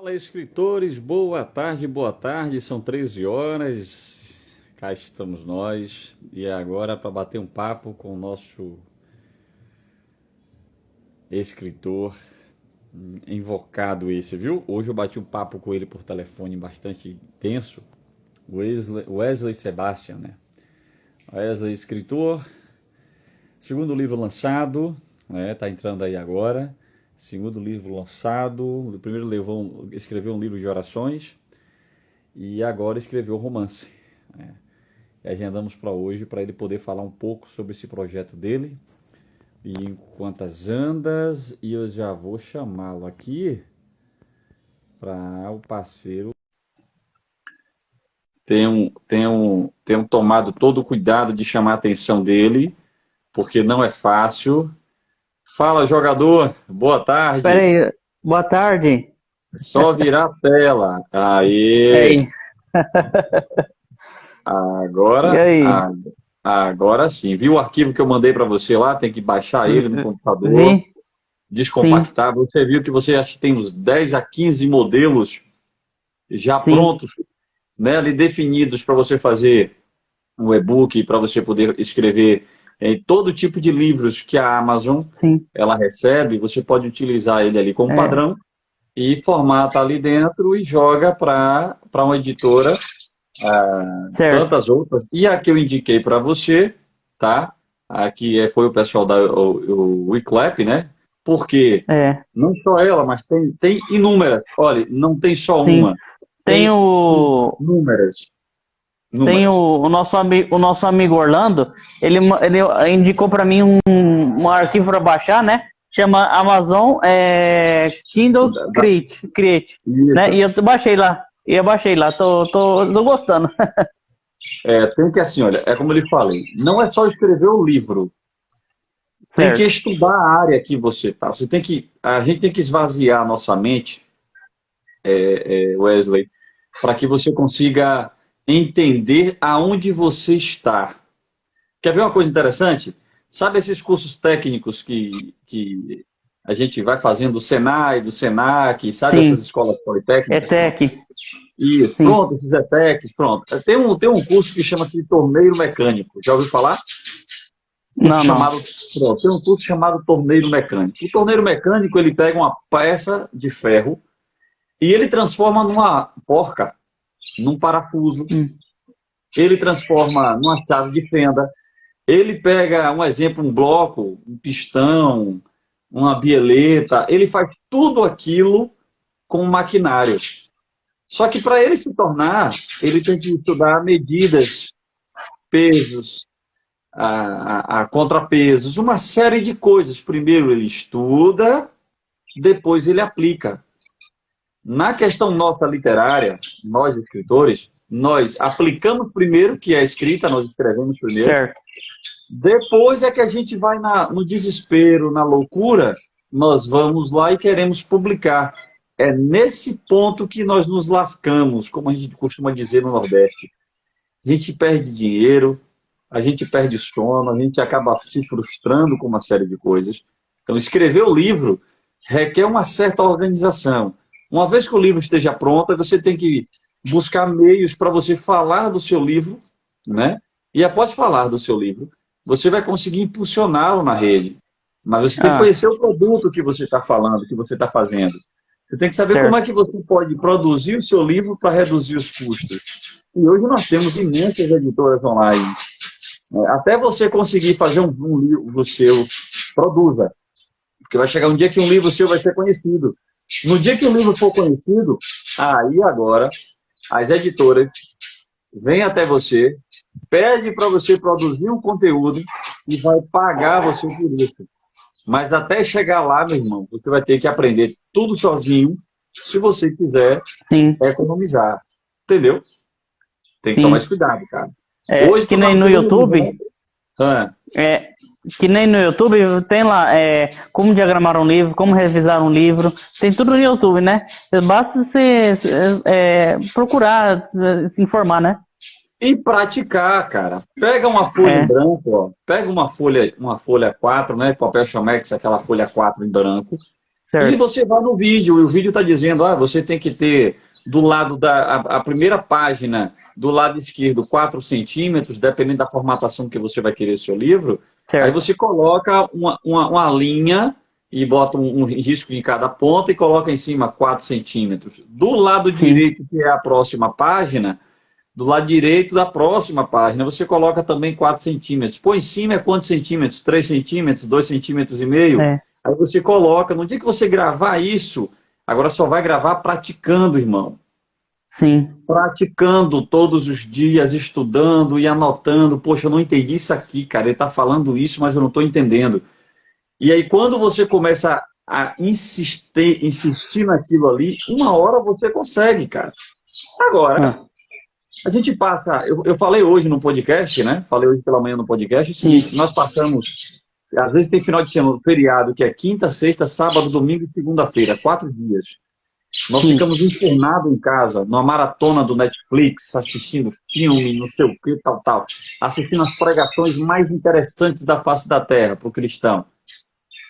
Fala, escritores, boa tarde, são 13 horas, cá estamos nós, e agora para bater um papo com o nosso escritor invocado esse, viu? Hoje eu bati um papo com ele por telefone bastante tenso, Wesley Sebastian, né? Wesley, escritor, segundo livro lançado, né? Tá entrando aí agora. Segundo livro lançado, o primeiro escreveu um livro de orações e agora escreveu romance, né? E agendamos para hoje para ele poder falar um pouco sobre esse projeto dele e em quantas andas, e eu já vou chamá-lo aqui para o parceiro. Tenho tomado todo o cuidado de chamar a atenção dele, porque não é fácil. Fala, jogador, boa Pera tarde. aí, boa tarde. Só virar a tela. E Aê! aí? E Agora, aí? a- agora sim. Viu o arquivo que eu mandei para você lá? Tem que baixar ele no computador, Vi? Sim, descompactar. Você viu que você acha que tem uns 10 a 15 modelos já sim, prontos, né, ali definidos para você fazer um e-book, para você poder escrever em todo tipo de livros que a Amazon sim. ela recebe. Você pode utilizar ele ali como É, padrão e formata ali dentro e joga para uma editora, certo. tantas outras. E a que eu indiquei para você, tá? Aqui foi o pessoal da o Wiclap, né? Porque É, não só ela, mas tem inúmeras. Olha, não tem só sim. uma, Tem tem o, inúmeras, tem inúmeras. o nosso amigo Orlando, ele indicou para mim um arquivo para baixar, né? Chama Amazon Kindle Create, né? Isso. E eu baixei lá. Tô gostando. Tem que assim, olha, é como eu lhe falei, não é só escrever o livro, tem que Certo. estudar a área que você está. A gente tem que esvaziar a nossa mente, Wesley, para que você consiga entender aonde você está. Quer ver uma coisa interessante? Sabe esses cursos técnicos que a gente vai fazendo do Senai, do Senac, sabe essas Sim. escolas É politécnicas? Pronto. tech. Isso, Sim. pronto, esses ETECs, pronto. Tem um curso que chama-se de torneiro mecânico. Já ouviu falar? Curso Não, não. chamado, pronto, tem um curso chamado torneiro mecânico. O torneiro mecânico, ele pega uma peça de ferro e ele transforma numa porca, num parafuso, Hum. ele transforma numa chave de fenda. Ele pega, um exemplo, um bloco, um pistão, uma bieleta, ele faz tudo aquilo com maquinário. Só que para ele se tornar, ele tem que estudar medidas, pesos, a contrapesos, uma série de coisas. Primeiro ele estuda, depois ele aplica. Na questão nossa literária, nós escritores, nós aplicamos primeiro, que é a escrita, nós escrevemos primeiro. Certo. Depois é que a gente vai no desespero, na loucura, nós vamos lá e queremos publicar. É nesse ponto que nós nos lascamos, como a gente costuma dizer no Nordeste. A gente perde dinheiro, a gente perde sono, a gente acaba se frustrando com uma série de coisas. Então, escrever o livro requer uma certa organização. Uma vez que o livro esteja pronto, você tem que buscar meios para você falar do seu livro, né? E após falar do seu livro, você vai conseguir impulsioná-lo na rede. Mas você tem que Ah, conhecer o produto que você está falando, que você está fazendo. Você tem que saber como é certo. que você pode produzir o seu livro para reduzir os custos. E hoje nós temos imensas editoras online. Até você conseguir fazer um livro seu, produza. Porque vai chegar um dia que um livro seu vai ser conhecido. No dia que o livro for conhecido, aí agora as editoras vêm até você, pede para você produzir um conteúdo e vai pagar você por isso. Mas até chegar lá, meu irmão, você vai ter que aprender tudo sozinho, se você quiser Sim, economizar. Entendeu? Tem que tomar esse sim. cuidado, cara. É, Hoje que tu tá nem no no segundo YouTube, livro, né? é, que nem no YouTube tem lá como diagramar um livro, como revisar um livro, tem tudo no YouTube, né? Basta você procurar se informar, né? E praticar, cara. Pega uma folha em É, branco, ó. Pega uma folha 4, né? Papel Chamex, aquela folha 4 em branco. E certo. você vai no vídeo, e o vídeo está dizendo, você tem que ter do lado a primeira página, do lado esquerdo, 4 centímetros, dependendo da formatação que você vai querer seu livro. Aí Certo. você coloca uma linha e bota um risco em cada ponta e coloca em cima 4 centímetros. Do lado Sim. direito, que é a próxima página, do lado direito da próxima página, você coloca também 4 centímetros. Por em cima é quantos centímetros? 3 centímetros, 2 centímetros e meio. É. Aí você coloca, no dia que você gravar isso, agora só vai gravar praticando, irmão. Sim. Praticando todos os dias, estudando e anotando. Poxa, eu não entendi isso aqui, cara. Ele está falando isso, mas eu não estou entendendo. E aí, quando você começa a insistir naquilo ali, uma hora você consegue, cara. Agora, Ah, a gente passa. Eu falei hoje no podcast, né? Falei hoje pela manhã no podcast, é o sim. seguinte: nós passamos. Às vezes tem final de semana, feriado, que é quinta, sexta, sábado, domingo e segunda-feira, 4 dias. Nós Sim. ficamos internados em casa, numa maratona do Netflix, assistindo filme, não sei o que, tal, tal. Assistindo as pregações mais interessantes da face da terra para o cristão.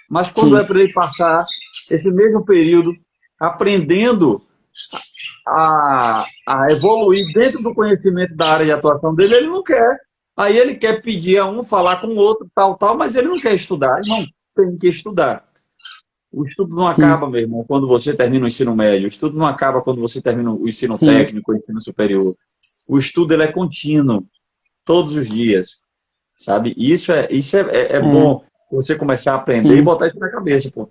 Mas quando é Sim. para ele passar esse mesmo período aprendendo a evoluir dentro do conhecimento da área de atuação dele, ele não quer. Aí ele quer pedir a um, falar com o outro, tal, tal, mas ele não quer estudar. Não, tem que estudar. O estudo não Sim. acaba, meu irmão, quando você termina o ensino médio. O estudo não acaba quando você termina o ensino Sim. técnico, o ensino superior. O estudo ele é contínuo, todos os dias, sabe? E isso é É. bom você começar a aprender e Sim. botar isso na cabeça, pô.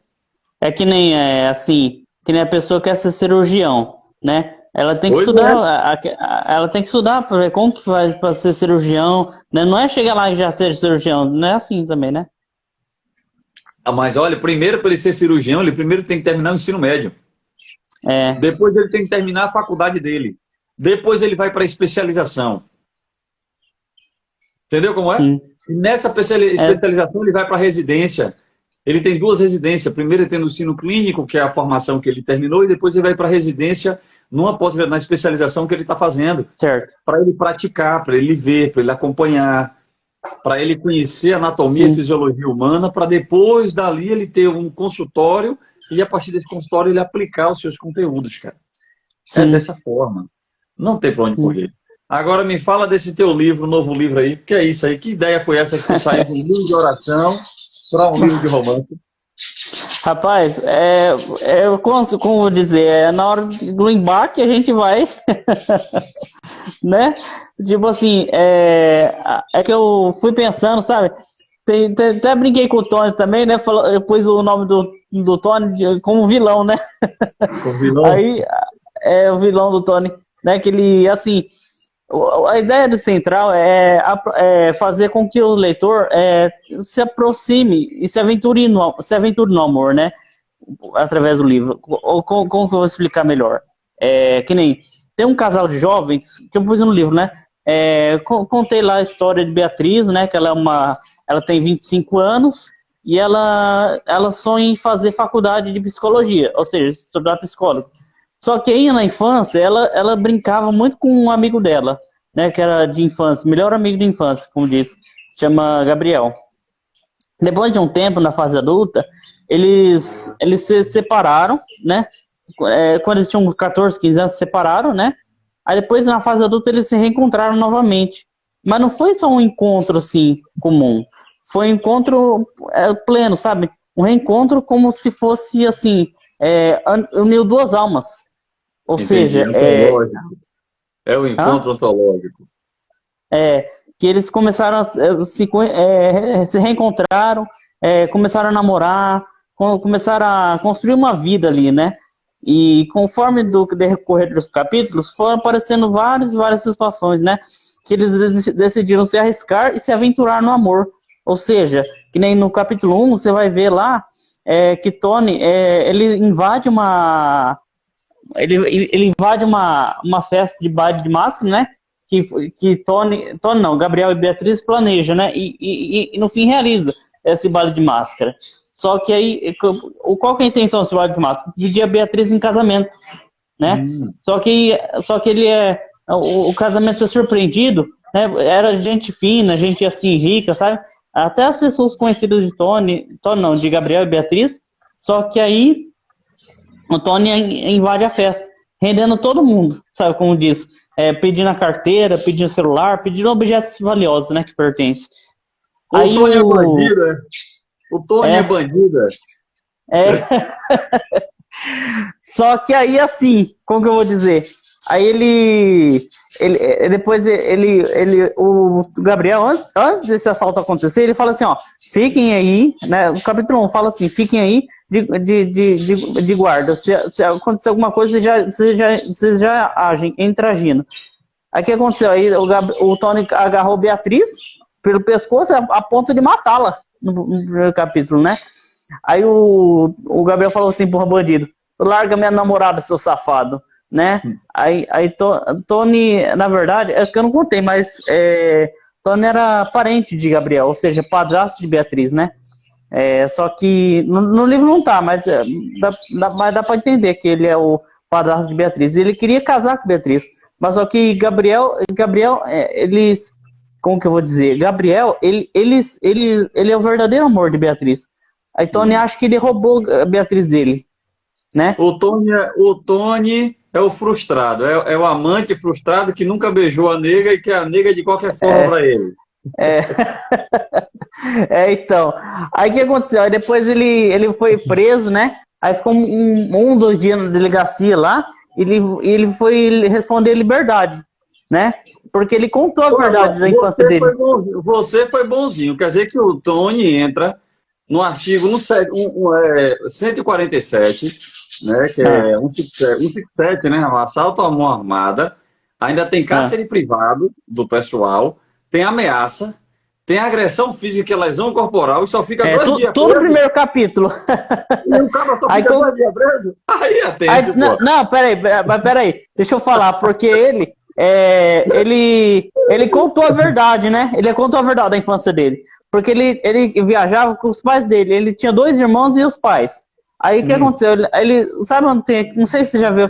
É que nem assim, que nem a pessoa que quer ser cirurgião, né? Ela tem que Pois estudar, é. ela tem que estudar para ver como que faz para ser cirurgião, né? Não é chegar lá e já ser cirurgião, não é assim também, né? Mas olha, primeiro para ele ser cirurgião, ele primeiro tem que terminar o ensino médio. É, Depois ele tem que terminar a faculdade dele. Depois ele vai para a especialização. Entendeu como é? sim, E nessa é, especialização ele vai para a residência. Ele tem 2 residências. Primeiro ele tem o ensino clínico, que é a formação que ele terminou, e depois ele vai para a residência na especialização que ele está fazendo. certo, Para ele praticar, para ele ver, para ele acompanhar, para ele conhecer a anatomia e sim, fisiologia humana, para depois dali ele ter um consultório e a partir desse consultório ele aplicar os seus conteúdos, cara. É sim, dessa forma. Não tem para onde sim. correr. Agora me fala desse teu livro, novo livro aí. Que é isso aí? Que ideia foi essa que tu saiu de um livro de oração para um livro de romance? Rapaz, como eu vou dizer, na hora do embarque a gente vai, né? Tipo assim, é que eu fui pensando, sabe? Até brinquei com o Tony também, né? Eu pus o nome do Tony como vilão, né? O vilão? Aí é o vilão do Tony, né? Que ele, assim, a ideia do Central é fazer com que o leitor se aproxime e se aventure no amor, né? Através do livro. Como que eu vou explicar melhor? Que nem tem um casal de jovens que eu pus no livro, né? Contei lá a história de Beatriz, né? Que ela tem 25 anos e ela sonha em fazer faculdade de psicologia, ou seja, estudar psicólogo. Só que aí na infância ela brincava muito com um amigo dela, né? Que era de infância, melhor amigo de infância, como diz, chama Gabriel. Depois de um tempo na fase adulta, eles se separaram, né? Quando eles tinham 14, 15 anos, se separaram, né? Aí depois, na fase adulta, eles se reencontraram novamente. Mas não foi só um encontro, assim, comum. Foi um encontro pleno, sabe? Um reencontro como se fosse, assim, uniu 2 almas. Ou Entendi, seja, antológico. É o hã? encontro antológico. Que eles começaram se reencontraram, começaram a namorar, começaram a construir uma vida ali, né? E conforme do decorrer dos capítulos, foram aparecendo várias situações, né? Que eles decidiram se arriscar e se aventurar no amor. Ou seja, que nem no capítulo 1, você vai ver lá que Tony, ele invade uma festa de baile de máscara, né? Que Tony não, Gabriel e Beatriz planejam, né? E no fim realiza esse baile de máscara. Só que aí, qual que é a intenção desse baile de máscara? Pedir a Beatriz em casamento, né? Hum, Só que ele o casamento é surpreendido, né? Era gente fina, gente assim rica, sabe? Até as pessoas conhecidas de Tony não, de Gabriel e Beatriz. Só que aí o Tony invade a festa, rendendo todo mundo, sabe como diz? Pedindo a carteira, pedindo o celular, pedindo objetos valiosos, né, que pertencem. O Aí Tony é bandido, é? O Tony é é, bandido, é? é, Só que aí, assim, como que eu vou dizer? Aí depois o Gabriel, antes desse assalto acontecer, ele fala assim, ó, fiquem aí, né? O capítulo 1 fala assim, fiquem aí de guarda. Se acontecer alguma coisa, vocês já agem, entra agindo. Aí o que aconteceu? Aí o Tony agarrou Beatriz pelo pescoço a ponto de matá-la no primeiro capítulo, né? Aí o Gabriel falou assim pro bandido, larga minha namorada, seu safado, né? Aí Tony, na verdade, é que eu não contei, mas Tony era parente de Gabriel, ou seja, padrasto de Beatriz, né? Só que no livro não tá, mas dá pra entender que ele é o padrasto de Beatriz. Ele queria casar com Beatriz, mas só que Gabriel, eles, como que eu vou dizer? Gabriel, ele é o verdadeiro amor de Beatriz. Aí Tony acha que ele roubou a Beatriz dele, né? O Tony é o frustrado, é o amante frustrado que nunca beijou a nega e quer a nega de qualquer forma para ele. É, então. Aí o que aconteceu? Aí depois ele foi preso, né? Aí ficou 2 dias na delegacia lá. Ele foi responder liberdade, né? Porque ele contou a verdade da infância dele. Você foi bonzinho. Quer dizer que o Tony entra no artigo 147, né, que Ah, é 157, né, um assalto à mão armada, ainda tem ah. cárcere privado do pessoal, tem ameaça, tem agressão física e lesão corporal e só fica 2 dias Tudo no preso. primeiro capítulo. E o cara só Aí, fica 2 dias preso? Aí é tenso, não, pô. não, peraí, deixa eu falar, porque ele contou a verdade, né? Ele contou a verdade da infância dele. Porque ele viajava com os pais dele. Ele tinha 2 irmãos e os pais. Aí o que aconteceu? Sabe onde tem. Não sei se você já viu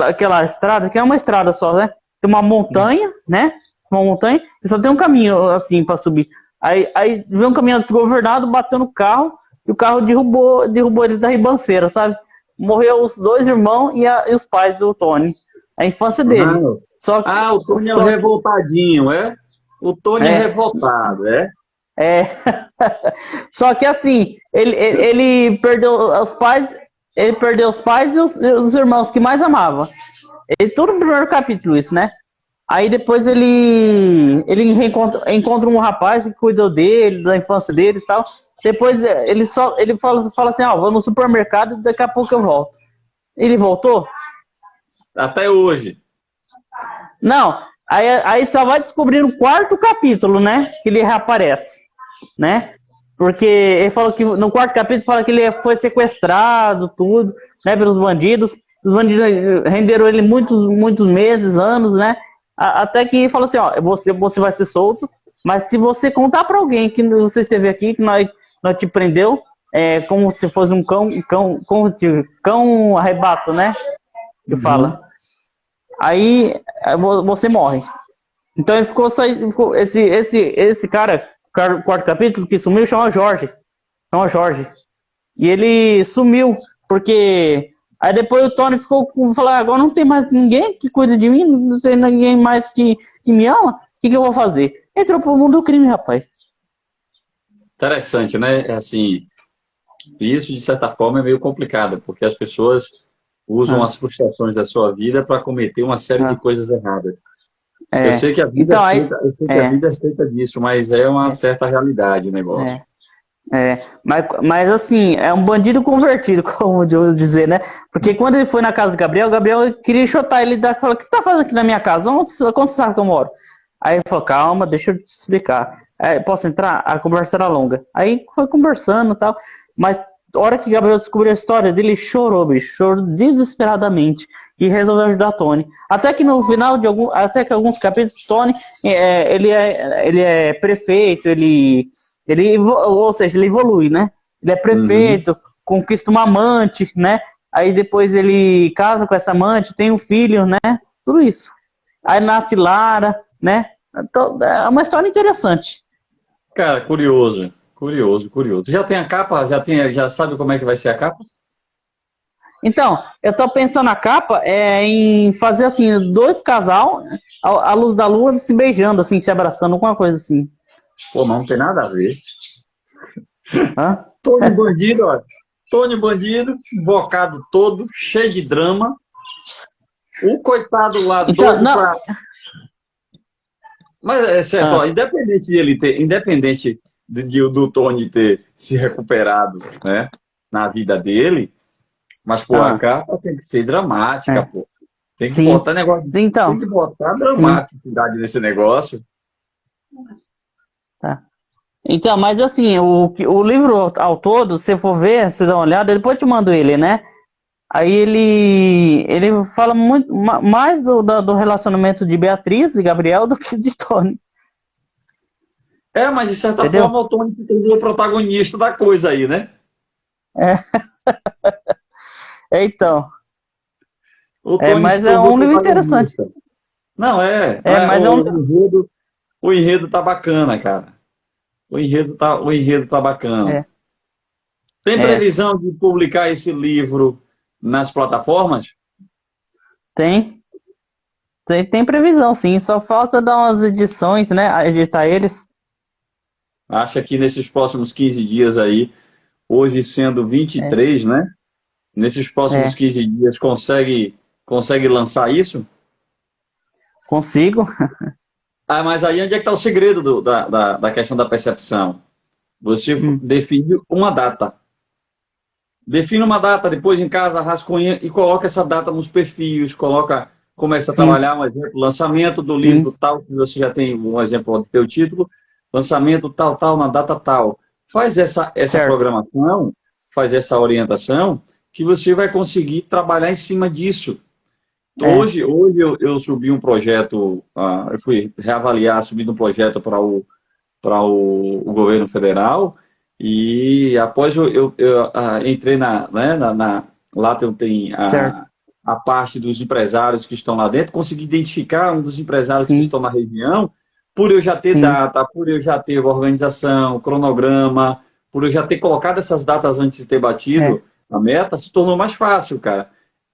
aquela estrada, que é uma estrada só, né? Tem uma montanha, né? Uma montanha, e só tem um caminho assim pra subir. Aí veio um caminhão desgovernado, bateu no carro, e o carro derrubou eles da ribanceira, sabe? Morreu os 2 irmãos e os pais do Tony. A infância dele. O Tony é o Só que revoltadinho, é? O Tony é é, revoltado, é? é. Só que assim, ele perdeu os pais, e os irmãos que mais amava. Tudo no primeiro capítulo, isso, né? Aí depois ele encontra um rapaz que cuidou dele, da infância dele e tal. Depois ele fala assim, vou no supermercado e daqui a pouco eu volto. Ele voltou? Até hoje. Não. Aí só vai descobrir no quarto capítulo, né? Que ele reaparece, né? Porque ele falou que no quarto capítulo fala que ele foi sequestrado, tudo, né? Pelos bandidos. Os bandidos renderam ele muitos meses, anos, né? Até que ele falou assim, você vai ser solto, mas se você contar pra alguém que você esteve aqui, que nós te prendeu, como se fosse um cão arrebato, né? Que fala. Aí você morre. Então ele ficou esse cara, quarto capítulo, que sumiu, chama Jorge. E ele sumiu, porque aí depois o Tony falou, agora não tem mais ninguém que cuida de mim, não tem ninguém mais que me ama, o que eu vou fazer? Entrou pro mundo do crime, rapaz. Interessante, né? Assim, isso de certa forma é meio complicado, porque as pessoas usam as frustrações da sua vida para cometer uma série de coisas erradas. Eu sei que a vida Então, a vida é feita disso, mas é uma certa realidade o negócio. Mas assim, é um bandido convertido, como eu dizer, né? Porque quando ele foi na casa do Gabriel, o Gabriel queria chutar ele e falou, o que você tá fazendo aqui na minha casa? Onde você sabe que eu moro? Aí ele falou, calma, deixa eu te explicar. Posso entrar? A conversa era longa. Aí foi conversando e tal, mas a hora que Gabriel descobriu a história dele, chorou, bicho, chorou desesperadamente e resolveu ajudar Tony. Até que no final até que alguns capítulos, Tony, ele é prefeito, ou seja, ele evolui, né? Ele é prefeito, conquista uma amante, né? Aí depois ele casa com essa amante, tem um filho, né? Tudo isso. Aí nasce Lara, né? Então, é uma história interessante. Cara, curioso. Já tem a capa? Já sabe como é que vai ser a capa? Então, eu tô pensando na capa em fazer assim, dois casal à luz da lua se beijando, assim, se abraçando, alguma coisa assim. Pô, mas não tem nada a ver. Hã? Tony Bandido, ó. Tony Bandido, invocado todo, cheio de drama. O coitado lá Então, doido não. pra. Mas é certo, ó, Ah, independente de ele ter, independente do Tony ter se recuperado, né, na vida dele, mas pô, a ah, capa tem que ser dramática, é. pô. Tem que Sim. botar negócio, tem Então, que botar sim. dramaticidade nesse negócio. Tá. Então, mas assim, o livro ao todo, se você for ver, se dá uma olhada, depois eu te mando ele, né? Aí ele fala muito mais do relacionamento de Beatriz e Gabriel do que de Tony, É, mas de certa entendeu? forma o Tony se tornou o protagonista da coisa aí, né? É, então, O Tony se mas é tornou o um livro interessante. protagonista. Não, é, É, mas é um o enredo tá bacana, cara. O enredo tá bacana. é, Tem é, previsão de publicar esse livro nas plataformas? tem, tem previsão, sim. Só falta dar umas edições, né? Editar eles. Acha que nesses próximos 15 dias aí, hoje sendo É, 23, né? Nesses próximos é, 15 dias consegue lançar isso? consigo. Ah, mas aí onde é que está o segredo da questão da percepção? Você Hum, define uma data. Define uma data, depois em casa, rascunha e coloca essa data nos perfis, começa a sim, trabalhar um exemplo, lançamento do livro sim, tal, que você já tem um exemplo do teu título, lançamento tal, tal, na data tal. Faz essa certo. programação, faz essa orientação, que você vai conseguir trabalhar em cima disso. É, Hoje eu subi um projeto, eu fui reavaliar, subindo um projeto para o governo federal, e após eu entrei lá tem certo. a parte dos empresários que estão lá dentro, consegui identificar um dos empresários que Sim, estão na região, por eu já ter sim, data, por eu já ter organização, cronograma, por eu já ter colocado essas datas antes de ter é, batido a meta, se tornou mais fácil, cara.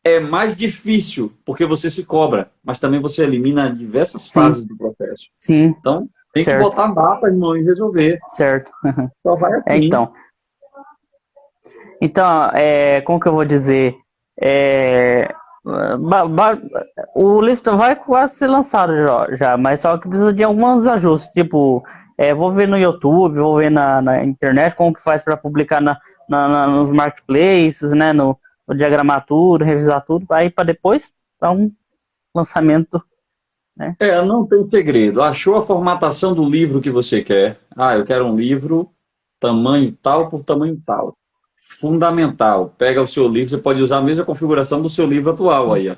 É mais difícil, porque você se cobra, mas também você elimina diversas sim, fases do processo. sim, Então, tem que certo, botar data, irmão, e resolver. certo. Só vai É, assim. então, como que eu vou dizer? É, ba- ba- o livro vai quase ser lançado já, mas só que precisa de alguns ajustes, tipo, vou ver no YouTube, vou ver na internet como que faz para publicar nos marketplaces, né, no diagramar tudo, revisar tudo, aí para depois dar um lançamento, né? Não tem segredo. Achou a formatação do livro que você quer? Ah, eu quero um livro tamanho tal por tamanho tal. Fundamental. Pega o seu livro, você pode usar a mesma configuração do seu livro atual aí, ó.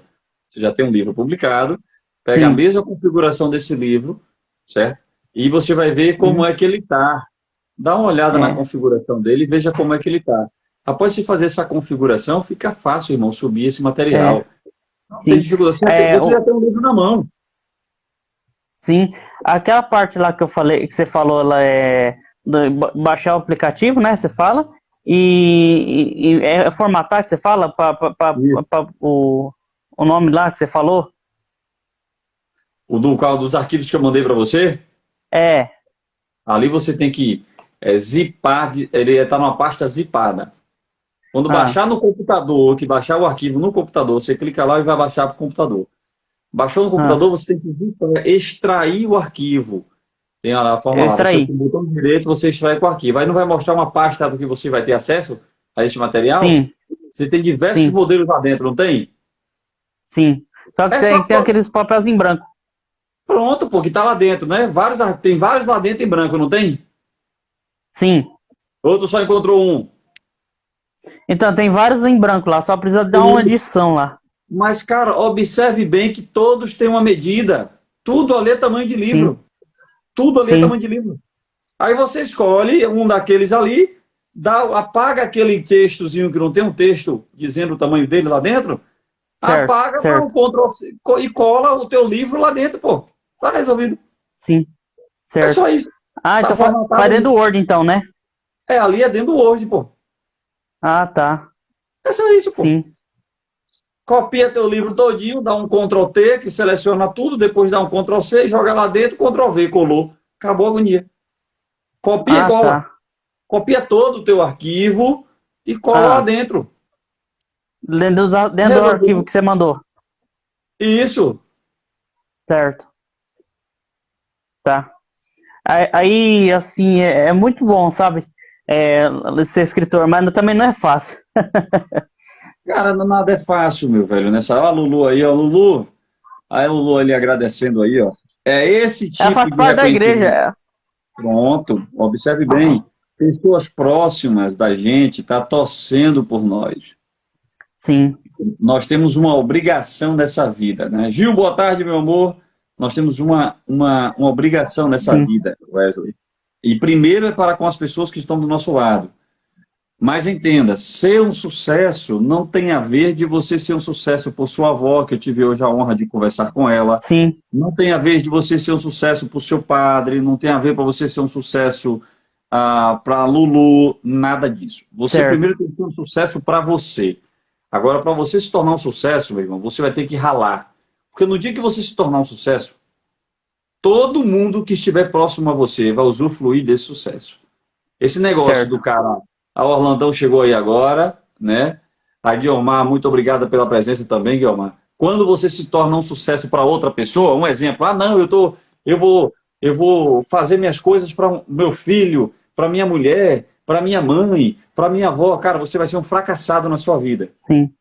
Você já tem um livro publicado, pega a Sim, mesma configuração desse livro, certo? E você vai ver como uhum, é que ele está. Dá uma olhada na é, configuração dele e veja como é que ele está. Após você fazer essa configuração, fica fácil, irmão, subir esse é, material. Não tem sim. dificuldade. É, Você já tem um livro na mão. Sim, aquela parte lá que eu falei, que você falou, ela baixar o aplicativo, né? Você fala, e é formatar que você fala para o nome lá que você falou? O do qual dos arquivos que eu mandei para você, É, ali você tem que zipar, ele está numa pasta zipada. Quando ah, baixar no computador, que baixar o arquivo no computador, você clica lá e vai baixar para o computador. Baixou no computador, ah, você tem que zipar, extrair o arquivo. Tem a forma eu lá, você com extraí. o botão direito, você extrai com o arquivo. Aí não vai mostrar uma pasta do que você vai ter acesso a esse material? Sim, Você tem diversos sim, modelos lá dentro, não tem? sim. Só que É só tem aqueles papéis em branco. pronto, pô, que tá lá dentro, né? Tem vários lá dentro em branco, não tem? Sim. Outro só encontrou um. Então tem vários em branco lá, só precisa dar uma edição lá. Mas, cara, observe bem que todos têm uma medida. Tudo ali é tamanho de Sim, livro. Tudo ali é tamanho sim, de livro. Aí você escolhe um daqueles ali, apaga aquele textozinho que não tem um texto dizendo o tamanho dele lá dentro, certo, apaga, dá um certo. Ctrl C e cola o teu livro lá dentro, pô. Tá resolvido. Sim, É certo. só isso. Ah, Tá então faz formatado dentro ali. do Word então, né? Ali é dentro do Word, pô. Ah, tá. É só isso, pô. Sim. copia teu livro todinho, dá um Ctrl+T, que seleciona tudo, depois dá um Ctrl+C, joga lá dentro, Ctrl+V, colou. Acabou a agonia. Copia e Ah, cola. tá. Copia todo o teu arquivo e cola lá Ah, dentro. dentro do arquivo Resolveu. que você mandou. Isso. Certo. Tá. Aí, assim, é muito bom, sabe? É, ser escritor, mas também não é fácil. Cara, nada é fácil, meu velho. Nessa, ó, a Lulu aí, ó, Lulu. Aí a Lulu ali agradecendo aí, ó. É esse Ela faz tipo de parte da reconhecimento. igreja. Pronto, observe bem. Pessoas próximas da gente tá torcendo por nós. Sim, Nós temos uma obrigação nessa vida, né? Gil, boa tarde, meu amor. Nós temos uma obrigação nessa sim, vida, Wesley. E primeiro é para com as pessoas que estão do nosso lado. Mas entenda, ser um sucesso não tem a ver de você ser um sucesso por sua avó, que eu tive hoje a honra de conversar com ela. sim, Não tem a ver de você ser um sucesso por seu padre, não tem a ver para você ser um sucesso para Lulu, nada disso. Você certo, primeiro tem que ter um sucesso para você. Agora, para você se tornar um sucesso, meu irmão, você vai ter que ralar. Porque no dia que você se tornar um sucesso, todo mundo que estiver próximo a você vai usufruir desse sucesso. Esse negócio do certo. cara, a Orlandão chegou aí agora, né? A Guiomar, muito obrigada pela presença também, Guiomar. Quando você se torna um sucesso para outra pessoa, um exemplo, não, eu vou fazer minhas coisas para meu filho, para minha mulher, para minha mãe, para minha avó, cara, você vai ser um fracassado na sua vida. Sim,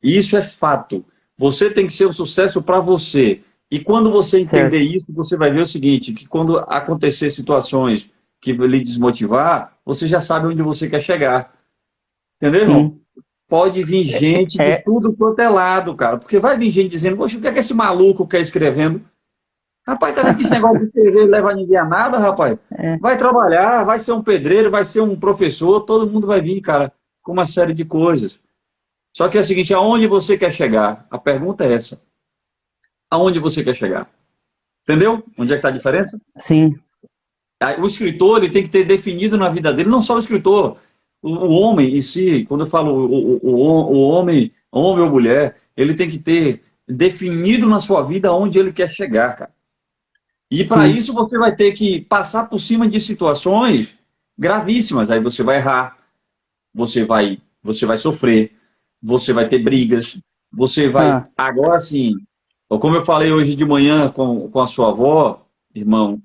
E isso é fato. Você tem que ser um sucesso para você. E quando você entender certo. isso, você vai ver o seguinte, que quando acontecer situações que lhe desmotivar, você já sabe onde você quer chegar. Entendeu, irmão? Sim. Pode vir gente de É, tudo quanto é lado, cara. Porque vai vir gente dizendo, poxa, o que é que esse maluco quer escrevendo? Rapaz, tá vendo que esse negócio de escrever leva ninguém a nada, rapaz? é, Vai trabalhar, vai ser um pedreiro, vai ser um professor, todo mundo vai vir, cara, com uma série de coisas. Só que é o seguinte, aonde você quer chegar? A pergunta é essa. Aonde você quer chegar? Entendeu? Onde é que está a diferença? sim, O escritor ele tem que ter definido na vida dele, não só o escritor, o homem em si, quando eu falo o homem ou mulher, ele tem que ter definido na sua vida onde ele quer chegar, cara. E para sim, isso você vai ter que passar por cima de situações gravíssimas. Aí você vai errar, você vai sofrer, você vai ter brigas, você vai. ah, Agora sim, como eu falei hoje de manhã com a sua avó, irmão,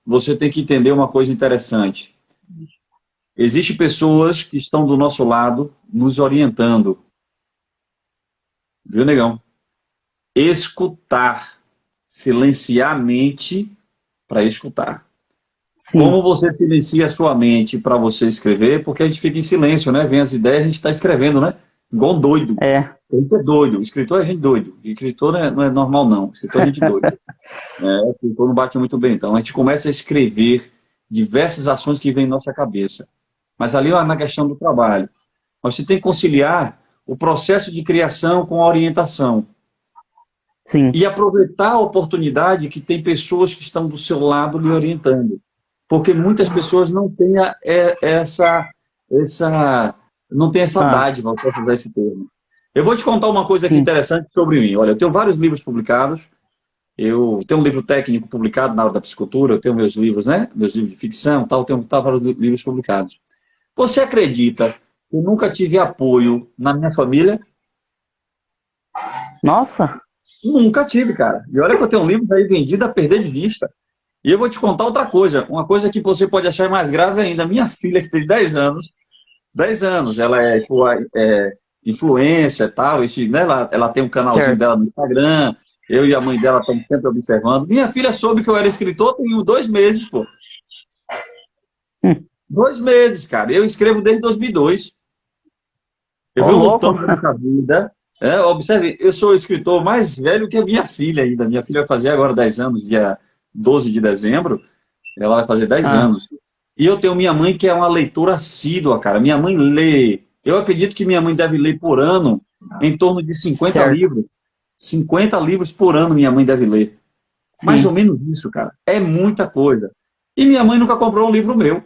você tem que entender uma coisa interessante. Existem pessoas que estão do nosso lado nos orientando, viu, negão? Escutar, silenciar a mente para escutar. sim, Como você silencia a sua mente para você escrever? Porque a gente fica em silêncio, né? Vem as ideias, a gente está escrevendo, né? Igual um doido. é, A gente é doido. O escritor é gente doido. O escritor não é normal, não. O escritor é gente doida. O escritor não bate muito bem. Então, a gente começa a escrever diversas ações que vêm em nossa cabeça. Mas ali ó, na questão do trabalho. Mas você tem que conciliar o processo de criação com a orientação. sim. E aproveitar a oportunidade que tem pessoas que estão do seu lado lhe orientando. Porque muitas pessoas não têm não têm essa Ah, dádiva, eu posso usar esse termo. Eu vou te contar uma coisa aqui sim, interessante sobre mim. Olha, eu tenho vários livros publicados. Eu tenho um livro técnico publicado na área da psicultura, eu tenho meus livros, né? Meus livros de ficção, tal, eu tenho vários livros publicados. Você acredita que eu nunca tive apoio na minha família? nossa, Nunca tive, cara. E olha que eu tenho um livro aí vendido a perder de vista. E eu vou te contar outra coisa, uma coisa que você pode achar mais grave ainda. Minha filha, que tem 10 anos, ela é influência e tal, né? Ela tem um canalzinho certo. dela no Instagram, eu e a mãe dela estamos sempre observando. Minha filha soube que eu era escritor tem 2 meses, pô. Hum, 2 meses, cara. Eu escrevo desde 2002. Eu ô venho louco. lutando nessa vida. Observe, eu sou o escritor mais velho que a minha filha ainda. Minha filha vai fazer agora 10 anos, dia 12 de dezembro. Ela vai fazer 10 Ah, anos. E eu tenho minha mãe que é uma leitora assídua, cara. Minha mãe lê. Eu acredito que minha mãe deve ler por ano em torno de 50 certo. livros. 50 livros por ano minha mãe deve ler. Mais ou Sim, menos isso, cara. É muita coisa. E minha mãe nunca comprou um livro meu.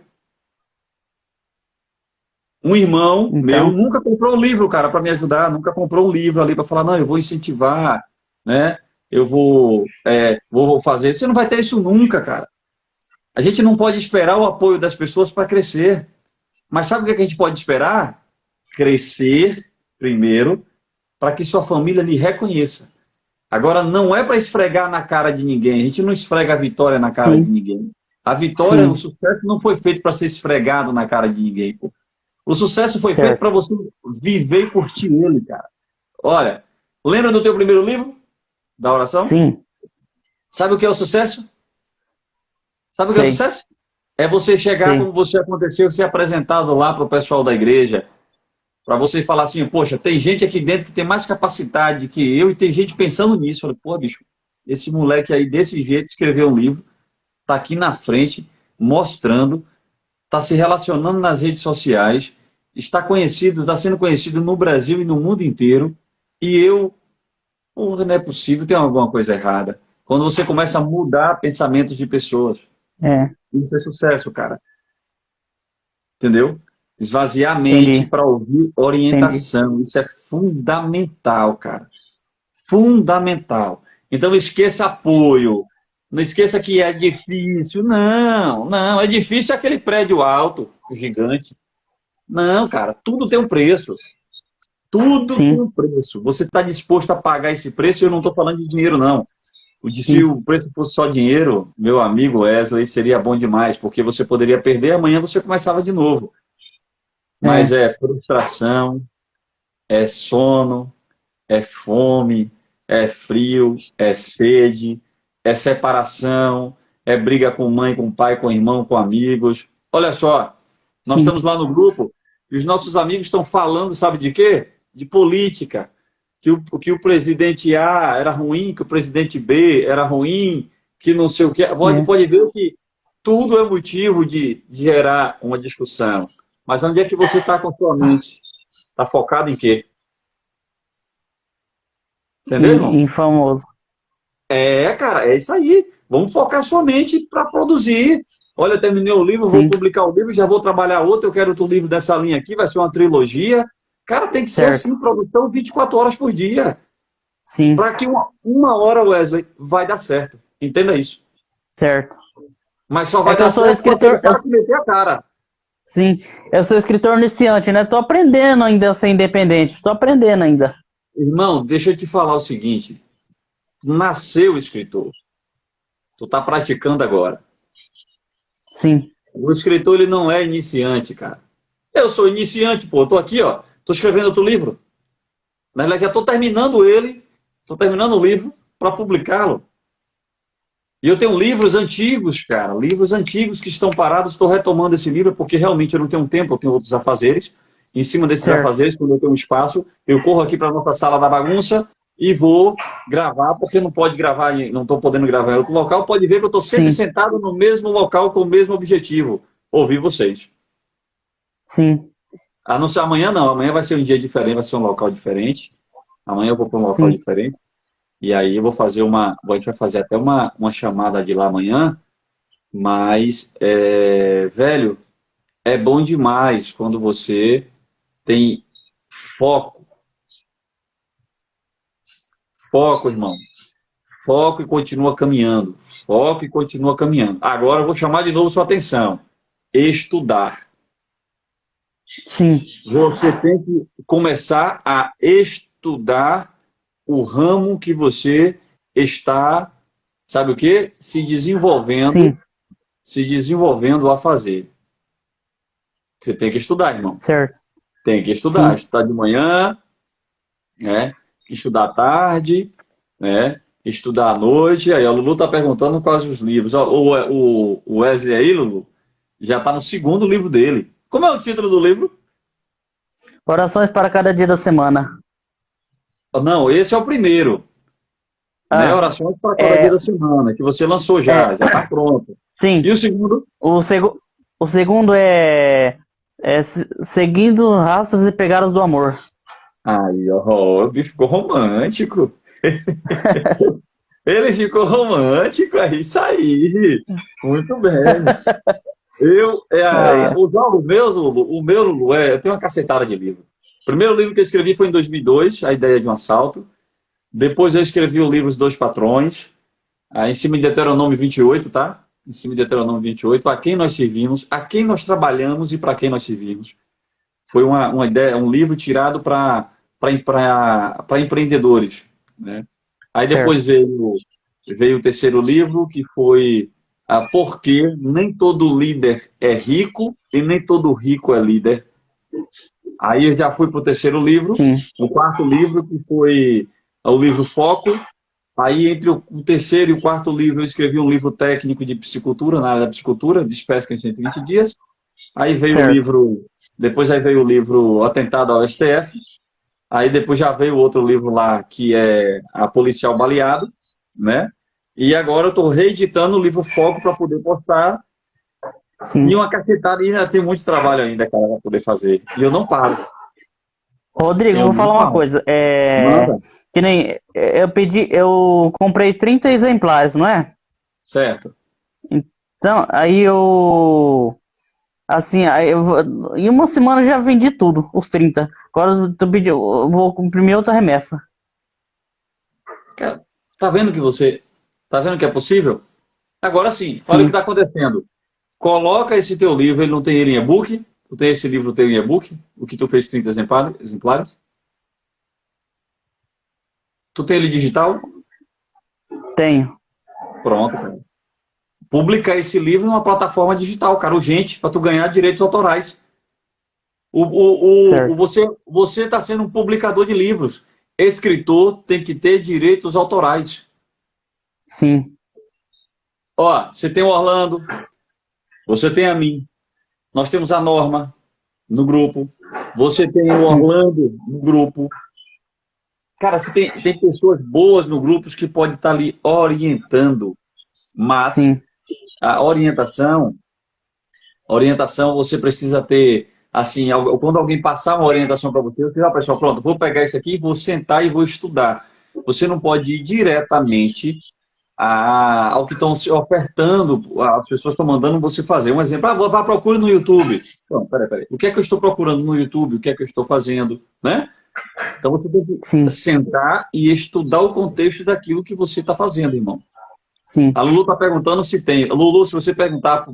Um irmão meu Então, nunca comprou um livro, cara, para me ajudar, nunca comprou um livro ali para falar, não, eu vou incentivar, né? Eu vou fazer. Você não vai ter isso nunca, cara. A gente não pode esperar o apoio das pessoas para crescer. Mas sabe o que a gente pode esperar? Crescer primeiro, para que sua família lhe reconheça. Agora, não é para esfregar na cara de ninguém. A gente não esfrega a vitória na cara de sim, ninguém. A vitória, o sim, sucesso não foi feito para ser esfregado na cara de ninguém, pô. O sucesso foi feito para certo. você viver e curtir ele, cara. Olha, lembra do teu primeiro livro? Da oração? Sim, Sabe o que é o sucesso? Sabe o que é o sei, sucesso? É você chegar como sei. você aconteceu, ser apresentado lá para o pessoal da igreja, para você falar assim, poxa, tem gente aqui dentro que tem mais capacidade que eu e tem gente pensando nisso. Eu falei, pô, bicho, esse moleque aí desse jeito escreveu um livro, tá aqui na frente, mostrando, tá se relacionando nas redes sociais, está conhecido, está sendo conhecido no Brasil e no mundo inteiro, e eu, porra, não é possível, tem alguma coisa errada. Quando você começa a mudar pensamentos de pessoas, É, isso é sucesso, cara. Entendeu? Esvaziar a mente entendi, para ouvir entendi. orientação. Isso é fundamental, cara. Fundamental. Então esqueça apoio. Não esqueça que é difícil. Não, não. É difícil aquele prédio alto, gigante. Não, cara. Tudo tem um preço. Tudo tem Sim, um preço. Você está disposto a pagar esse preço? Eu não estou falando de dinheiro, não. Se sim, o preço fosse só dinheiro, meu amigo Wesley, seria bom demais, porque você poderia perder, amanhã você começava de novo. Mas é, é frustração, é sono, é fome, é frio, é sede, é separação, é briga com mãe, com pai, com irmão, com amigos. Olha só, nós sim, estamos lá no grupo e os nossos amigos estão falando, sabe de quê? De política. Que o presidente A era ruim, que o presidente B era ruim, que não sei o quê. é. Pode ver que tudo é motivo de gerar uma discussão. Mas onde é que você está com sua mente? Está focado em quê? Entendeu, irmão? Em famoso. É, cara, é isso aí. Vamos focar sua mente para produzir. Olha, eu terminei o livro, vou Sim, publicar o livro, já vou trabalhar outro, eu quero outro livro dessa linha aqui, vai ser uma trilogia. Cara, tem que ser certo, assim, produção 24 horas por dia. sim, Para que uma hora, Wesley, vai dar certo. Entenda isso. certo. Mas só É vai que eu dar sou certo com aquele escritor, cara que meter a cara. sim, eu sou escritor iniciante, né? Tô aprendendo ainda a ser independente, tô aprendendo ainda. Irmão, deixa eu te falar o seguinte. Tu nasceu escritor. Tu tá praticando agora. Sim, O escritor, ele não é iniciante, cara. Eu sou iniciante, pô. Tô aqui, ó. Tô escrevendo outro livro. Na verdade, já tô terminando ele. Tô terminando o livro para publicá-lo. E eu tenho livros antigos, cara. Livros antigos que estão parados. Estou retomando esse livro porque realmente eu não tenho tempo. Eu tenho outros afazeres. Em cima desses certo, afazeres, quando eu tenho um espaço, eu corro aqui para a nossa sala da bagunça e vou gravar, porque não pode gravar, não estou podendo gravar em outro local. Pode ver que eu estou sempre sim, sentado no mesmo local com o mesmo objetivo. Ouvir vocês. sim, A não ser amanhã, não. Amanhã vai ser um dia diferente, vai ser um local diferente. Amanhã eu vou para um local sim, diferente. E aí eu vou fazer a gente vai fazer até uma chamada de lá amanhã. Mas, velho, é bom demais quando você tem foco. Foco, irmão. Foco e continua caminhando. Foco e continua caminhando. Agora eu vou chamar de novo sua atenção. Estudar. sim, Você tem que começar a estudar o ramo que você está, sabe o quê? sim, Se desenvolvendo a fazer. Você tem que estudar, irmão. certo, Tem que estudar. sim. Estudar de manhã, né? Estudar à tarde, né? Estudar à noite. Aí a Lulu está perguntando quais os livros. Ó, o Wesley aí, Lulu, já está no segundo livro dele. Como é o título do livro? Orações para cada dia da semana. Não, esse é o primeiro. Né? Ah, Orações para cada dia é, da semana, que você lançou é, já está pronto. E sim. o segundo? O segundo é Seguindo Rastros e Pegadas do Amor. Aí, ó, o bicho ficou romântico. Ele ficou romântico, é isso aí. Muito bem. Ai, O meu, Lulu, eu tenho uma cacetada de livro. O primeiro livro que eu escrevi foi em 2002, A Ideia de um Assalto. Depois eu escrevi o livro Os Dois Patrões, em cima de Deuteronômio 28, tá? Em cima de Deuteronômio 28, a quem nós servimos, a quem nós trabalhamos e para quem nós servimos. Foi uma ideia, um livro tirado para empreendedores, né? Aí depois certo. veio o terceiro livro, que foi Por que nem todo líder é rico e nem todo rico é líder. Aí eu já fui para o terceiro livro, Sim, o quarto livro, que foi o livro Foco. Aí, entre o terceiro e o quarto livro, eu escrevi um livro técnico de piscicultura, na área da piscicultura, Despesca em 120 dias. Aí veio o certo. livro, depois aí veio o livro Atentado ao STF. Aí depois já veio outro livro lá, que é A Policial Baleado, né? E agora eu estou reeditando o livro Foco para poder postar. E Sim. uma cacetada, e ainda tem muito trabalho ainda, cara, para poder fazer. E eu não paro. Rodrigo, Eu vou não falar uma paro. coisa. Manda. Que nem eu comprei 30 exemplares, não é? Certo. Então, em uma semana eu já vendi tudo, os 30. Agora eu vou imprimir outra remessa. Cara, tá vendo que você. Tá vendo que é possível? Agora sim, olha o que está Sim, acontecendo. Coloca esse teu livro, ele não tem ele em e-book? Tu tem esse livro, tem em e-book? O que tu fez 30 exemplares? Tu tem ele digital? tenho. Pronto, cara. Publica esse livro em uma plataforma digital, cara, urgente, para tu ganhar direitos autorais. Certo. Você está sendo um publicador de livros. Escritor tem que ter direitos autorais. Sim, Ó, você tem o Orlando, você tem a mim, nós temos a Norma no grupo, você tem o sim, Orlando no grupo. Cara, você tem pessoas boas no grupo que podem estar ali orientando, mas sim, a orientação você precisa ter, assim, quando alguém passar uma orientação para você, você vai, pessoal, pronto, vou pegar isso aqui, vou sentar e vou estudar. Você não pode ir diretamente ao que estão se ofertando, as pessoas estão mandando você fazer. Um exemplo, vá procure no YouTube. Não, peraí. O que é que eu estou procurando no YouTube? O que é que eu estou fazendo? Né? Então você tem que sim, sentar e estudar o contexto daquilo que você está fazendo, irmão. A sim. Lulu está perguntando se tem. Lulu, se você perguntar,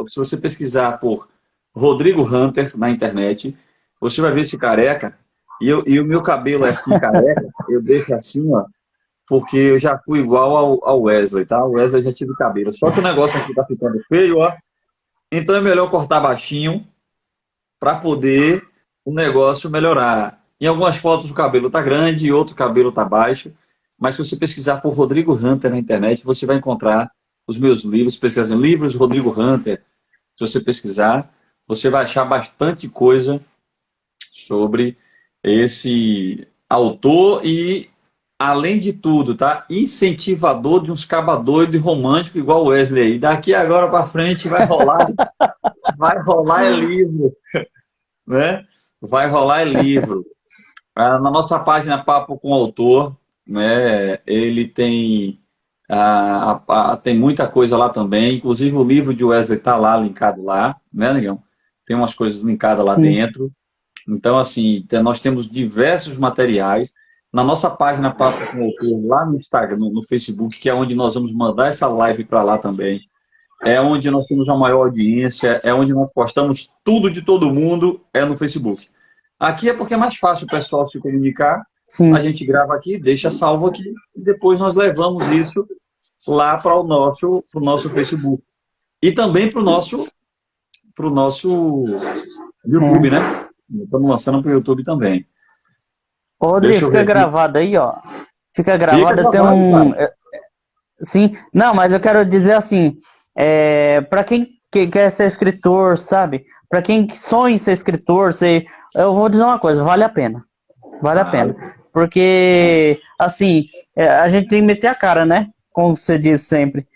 se você pesquisar por Rodrigo Hunter na internet, você vai ver esse careca. E o meu cabelo é assim, careca, eu deixo assim, ó, porque eu já fui igual ao Wesley, tá? O Wesley já tive cabelo. Só que o negócio aqui tá ficando feio, ó. Então é melhor cortar baixinho para poder o negócio melhorar. Em algumas fotos o cabelo tá grande e outro cabelo tá baixo. Mas se você pesquisar por Rodrigo Hunter na internet, você vai encontrar os meus livros, pesquisando livros Rodrigo Hunter. Se você pesquisar, você vai achar bastante coisa sobre esse autor e, além de tudo, tá? Incentivador de uns caba doido e romântico igual o Wesley aí. Daqui agora para frente vai rolar é livro, né? Vai rolar é livro. Na nossa página Papo com o Autor, né? Ele tem tem muita coisa lá também, inclusive o livro de Wesley tá lá linkado lá, né, Negão? Tem umas coisas linkadas lá Sim. dentro. Então, assim, nós temos diversos materiais. Na nossa página Papo com o Autor, lá no Instagram, no Facebook, que é onde nós vamos mandar essa live para lá também. É onde nós temos a maior audiência, é onde nós postamos tudo de todo mundo, é no Facebook. Aqui é porque é mais fácil o pessoal se comunicar. A Sim. gente grava aqui, deixa salvo aqui, e depois nós levamos isso lá para o nosso Facebook. E também para o nosso YouTube, É. né? Estamos lançando para o YouTube também. Ô, Rodrigo, Deixa eu fica ver aqui. gravado aí, ó. Fica Fica gravado, tem gravado, um. cara. Sim, não, mas eu quero dizer assim, para quem quer ser escritor, sabe? Para quem sonha em ser escritor, eu vou dizer uma coisa, vale a pena. Vale a Vale. pena. Porque, assim, a gente tem que meter a cara, né? Como você diz sempre.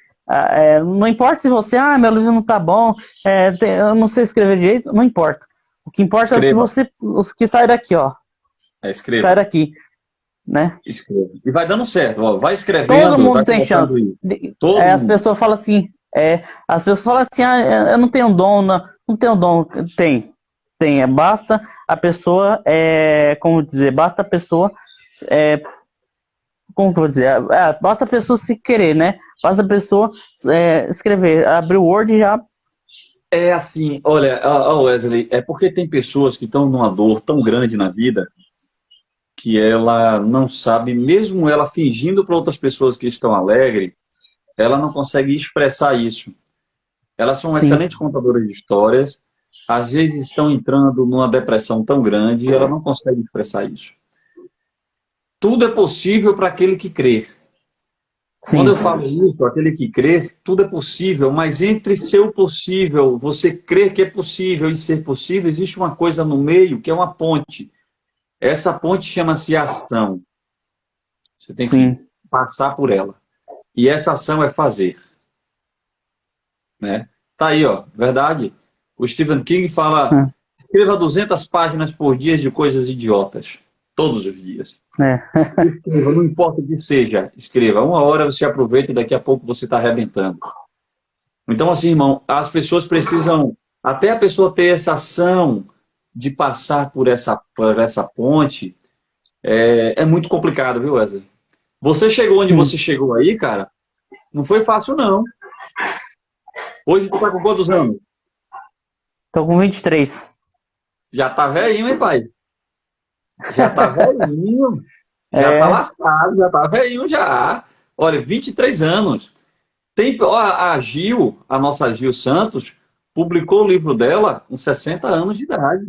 Não importa se você, meu livro não tá bom, eu não sei escrever direito, não importa. O que importa é Escreva. o que sai daqui, ó. Sai Escreva. daqui, né? Escreva. E vai dando certo, ó. Vai Todo escrevendo, vai mundo tem colocando chance. aí. Todo As mundo. pessoas falam assim, As pessoas falam assim, eu não tenho dom, não tenho dom. Tem. Basta a pessoa, como dizer, basta a pessoa, como que eu vou dizer? Basta a pessoa se querer, né? Basta a pessoa escrever, abrir o Word e já. É assim, olha, Wesley, é porque tem pessoas que estão numa dor tão grande na vida que ela não sabe, mesmo ela fingindo para outras pessoas que estão alegres, ela não consegue expressar isso. Elas são Sim, excelentes contadoras de histórias, às vezes estão entrando numa depressão tão grande e ela não consegue expressar isso. Tudo é possível para aquele que crê. Quando sim, eu falo isso, aquele que crê, tudo é possível, mas entre ser o possível, você crer que é possível e ser possível, existe uma coisa no meio que é uma ponte. Essa ponte chama-se ação. Você tem que sim. passar por ela. E essa ação é fazer, né? Tá aí, ó, verdade. O Stephen King fala: Hum, escreva 200 páginas por dia de coisas idiotas, todos os dias. É. Escreva, não importa o que seja, escreva. Uma hora você aproveita e daqui a pouco você está arrebentando. Então, assim, irmão, as pessoas precisam, até a pessoa ter essa ação de passar por essa ponte, é muito complicado, viu, Wesley? Você chegou onde Sim. você chegou aí, cara, não foi fácil, não. Hoje tu tá com quantos anos? Tô com 23. Já tá velhinho, hein, pai? Já tá velhinho, já tá É, lascado, já tá velhinho já. Olha, 23 anos. Tem, ó, a Gil, a nossa Gil Santos, publicou o livro dela com 60 anos de idade.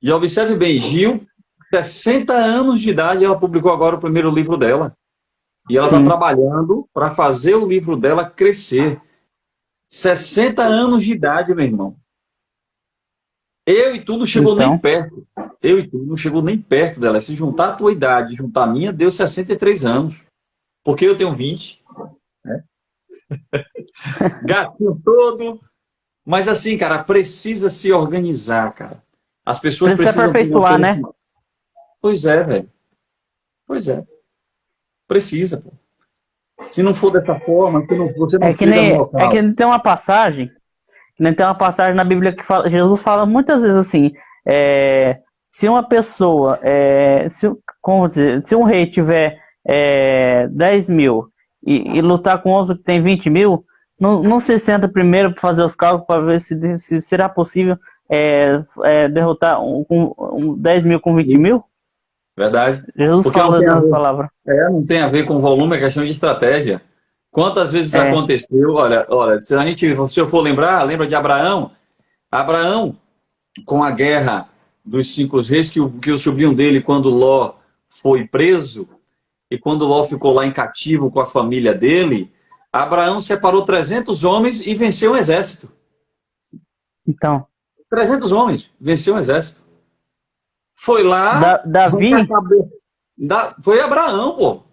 E observe bem, Gil, 60 anos de idade, ela publicou agora o primeiro livro dela. E ela está sim. trabalhando para fazer o livro dela crescer. 60 anos de idade, meu irmão. Eu e tu não chegou nem Então, perto. Eu e tu não chegou nem perto dela. Se juntar a tua idade, juntar a minha, deu 63 anos. Porque eu tenho 20. Gatinho todo. Mas assim, cara, precisa se organizar, cara. As pessoas precisa se precisam ter uma aperfeiçoar, coisa. né? Pois é, velho. Pois é. Precisa, pô. Se não for dessa forma, você não chega no É que local. tem uma passagem, tem uma passagem na Bíblia que fala, Jesus fala muitas vezes assim, se uma pessoa, como dizer, se um rei tiver 10 mil e lutar com outro que tem 20 mil, não se senta primeiro para fazer os cálculos para ver se será possível derrotar 10 mil com 20 mil? Verdade. Jesus Porque não fala tem a nessa ver. palavra. Não tem a ver com volume, é questão de estratégia. Quantas vezes É, aconteceu? Olha, se eu for lembrar, lembra de Abraão? Abraão, com a guerra dos 5 reis, que o sobrinho dele, quando Ló foi preso, e quando Ló ficou lá em cativo com a família dele, Abraão separou 300 homens e venceu um exército. então, 300 homens, venceu um exército. Foi lá, arrancar a Davi, cabeça. Foi Abraão, pô.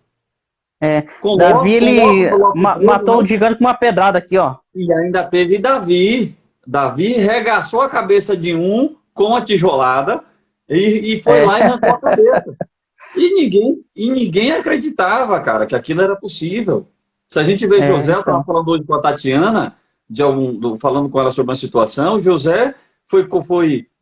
É, Com Davi, Ló, ele Ló foi preso, matou o né? gigante com uma pedrada aqui, ó. E ainda teve Davi. Davi regaçou a cabeça de um com a tijolada e foi É, lá e arrancou a cabeça. E ninguém acreditava, cara, que aquilo era possível. Se a gente vê José, eu estava então, falando hoje com a Tatiana, falando com ela sobre uma situação, José foi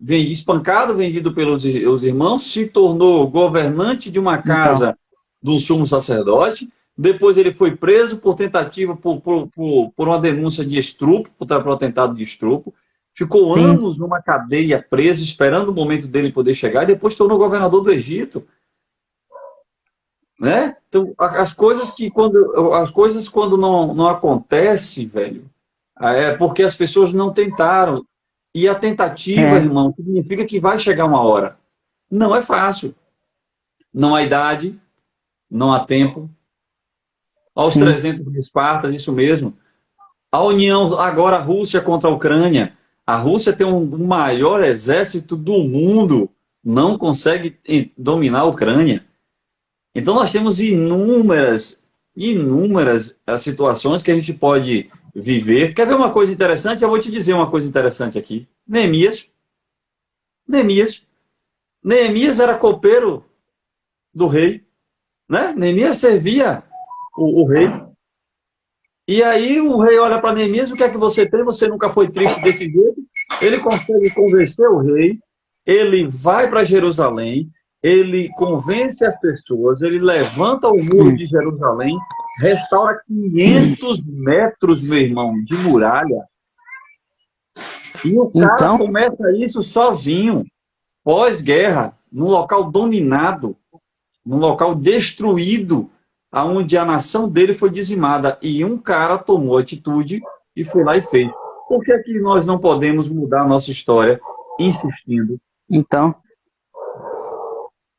espancado, vendido pelos os irmãos, se tornou governante de uma então, casa do sumo sacerdote, depois ele foi preso por tentativa, por uma denúncia de estupro, por atentado de estupro, ficou sim, anos numa cadeia preso, esperando o momento dele poder chegar, e depois tornou governador do Egito. Né? Então, as coisas quando não acontece, velho, é porque as pessoas não tentaram. E a tentativa, é, irmão, significa que vai chegar uma hora. Não é fácil. Não há idade, não há tempo. Aos sim, 300 de Esparta, isso mesmo. A união agora, a Rússia contra a Ucrânia. A Rússia tem o maior exército do mundo, não consegue dominar a Ucrânia. Então nós temos inúmeras situações que a gente pode viver. Quer ver uma coisa interessante? Eu vou te dizer uma coisa interessante aqui. Neemias, Neemias era copeiro do rei, né? Neemias servia o rei. E aí o rei olha para Neemias, o que é que você tem? Você nunca foi triste desse jeito? Ele consegue convencer o rei, ele vai para Jerusalém, ele convence as pessoas, ele levanta o muro Hum. de Jerusalém, restaura 500 metros, meu irmão, de muralha. E o cara Então, começa isso sozinho, pós-guerra, num local dominado, num local destruído, aonde a nação dele foi dizimada. E um cara tomou atitude e foi lá e fez. Por que é que nós não podemos mudar a nossa história insistindo? então.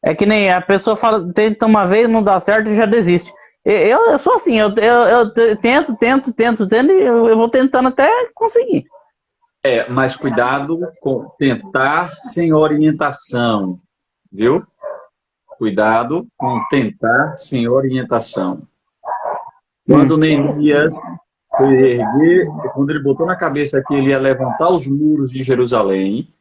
É que nem a pessoa fala, tenta uma vez, não dá certo e já desiste. Eu sou assim, eu tento e eu vou tentando até conseguir. Mas cuidado com tentar sem orientação, viu? Cuidado com tentar sem orientação. Quando Neemias foi erguer, quando ele botou na cabeça que ele ia levantar os muros de Jerusalém,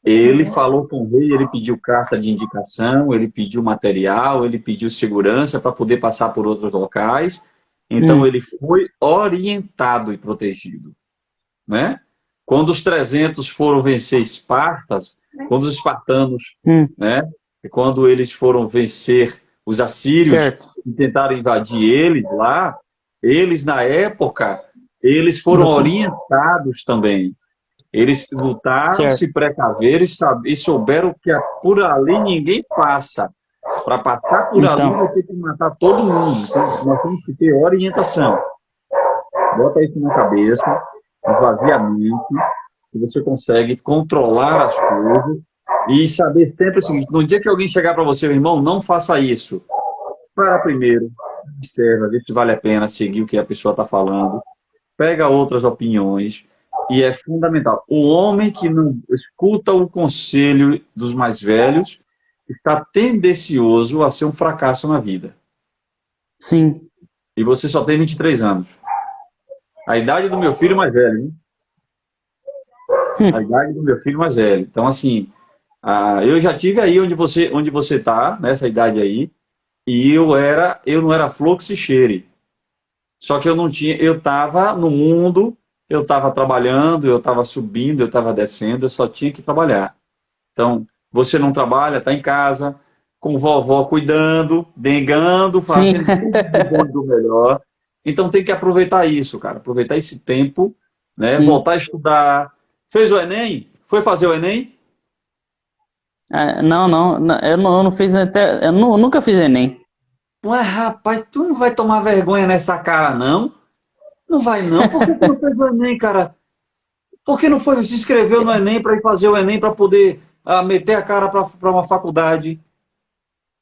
ele falou com o rei, ele pediu carta de indicação, ele pediu material, ele pediu segurança para poder passar por outros locais. Então ele foi orientado e protegido, né? Quando os 300 foram vencer Espartas, quando os espartanos, né? Quando eles foram vencer os assírios Certo. e tentaram invadir eles lá, eles na época, eles foram orientados também. Eles lutaram, Certo. se precaveram e souberam que por ali ninguém passa. Para passar por ali, Então. vai ter que matar todo mundo. Então, nós temos que ter orientação. Bota isso na cabeça, esvazia a mente, que você consegue controlar as coisas e saber sempre o seguinte: no dia que alguém chegar para você, meu irmão, não faça isso. Para primeiro, observa, vê se vale a pena seguir o que a pessoa está falando, pega outras opiniões. E é fundamental. O homem que não escuta o conselho dos mais velhos está tendencioso a ser um fracasso na vida. Sim. E você só tem 23 anos. A idade do meu filho mais velho, hein? A idade do meu filho mais velho. Então, assim, eu já tive aí onde você está, nessa idade aí, e eu não era flor que se cheire. Só que eu estava no mundo, eu estava trabalhando, eu estava subindo, eu estava descendo, eu só tinha que trabalhar. Então, você não trabalha, está em casa, com vovó cuidando, dengando, fazendo tudo do melhor. Então, tem que aproveitar isso, cara. Aproveitar esse tempo, né? Sim. Voltar a estudar. Fez o Enem? Foi fazer o Enem? Não, eu não fiz até. Nunca fiz Enem. Ué, rapaz, tu não vai tomar vergonha nessa cara, não? Não vai, não? Por que tu não fez o Enem, cara? Por que não foi, se inscreveu no Enem para ir fazer o Enem para poder meter a cara para uma faculdade?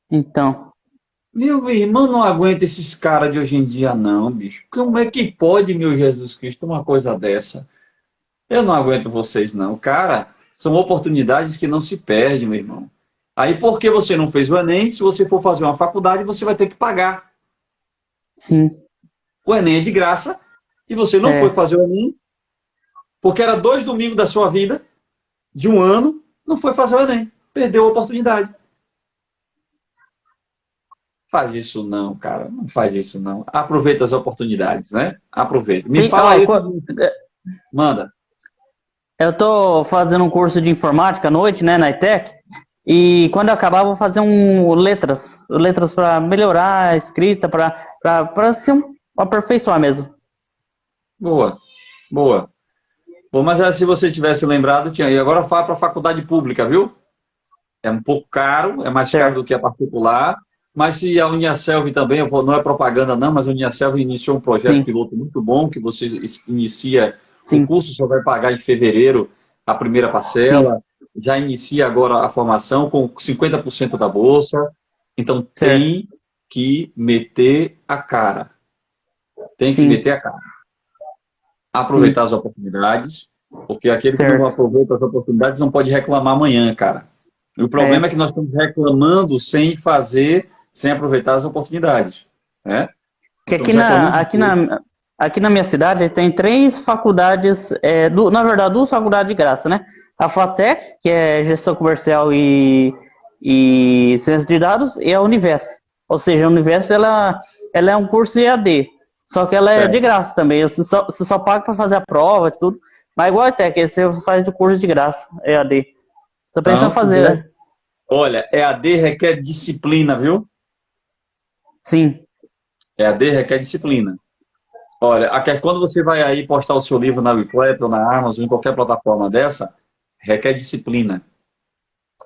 Então. Meu irmão não aguenta esses caras de hoje em dia, não, bicho. Como é que pode, meu Jesus Cristo, uma coisa dessa? Eu não aguento vocês, não. Cara, são oportunidades que não se perdem, meu irmão. Aí, por que você não fez o Enem? Se você for fazer uma faculdade, você vai ter que pagar. Sim. O Enem é de graça e você não foi fazer o Enem porque era 2 domingos da sua vida, de um ano, não foi fazer o Enem. Perdeu a oportunidade. Faz isso não, cara. Não faz isso não. Aproveita as oportunidades, né? Aproveita. Me fala aí. Manda. Eu tô fazendo um curso de informática à noite, né, na ETEC, e quando eu acabar vou fazer letras para melhorar a escrita, para se aperfeiçoar mesmo. Boa. Bom, mas se você tivesse lembrado, tinha. E agora fala para a faculdade pública, viu? É um pouco caro, é mais caro do que a particular. Mas se a Uniaselv também, não é propaganda não, mas a Uniaselv iniciou um projeto piloto muito bom, que você inicia, o curso só vai pagar em fevereiro a primeira parcela, já inicia agora a formação com 50% da bolsa, então tem que meter a cara. Tem que meter a cara. Aproveitar as oportunidades, porque aquele que não aproveita as oportunidades não pode reclamar amanhã, cara. E o problema é que nós estamos reclamando sem aproveitar as oportunidades, né? Que aqui na minha cidade tem 3 faculdades, na verdade 2 faculdades de graça, né? A FATEC, que é Gestão Comercial e Ciência de Dados, e a Univesp. Ou seja, a Univesp ela é um curso EAD. Só que ela é Certo. de graça também. Você só paga pra fazer a prova e tudo. Mas igual a Tech, você faz do curso de graça, EAD. Tô pensando em Então, fazer, né? olha, EAD requer disciplina, viu? Sim, EAD requer disciplina. Olha, quando você vai aí postar o seu livro na Wiclap ou na Amazon, em qualquer plataforma dessa, requer disciplina.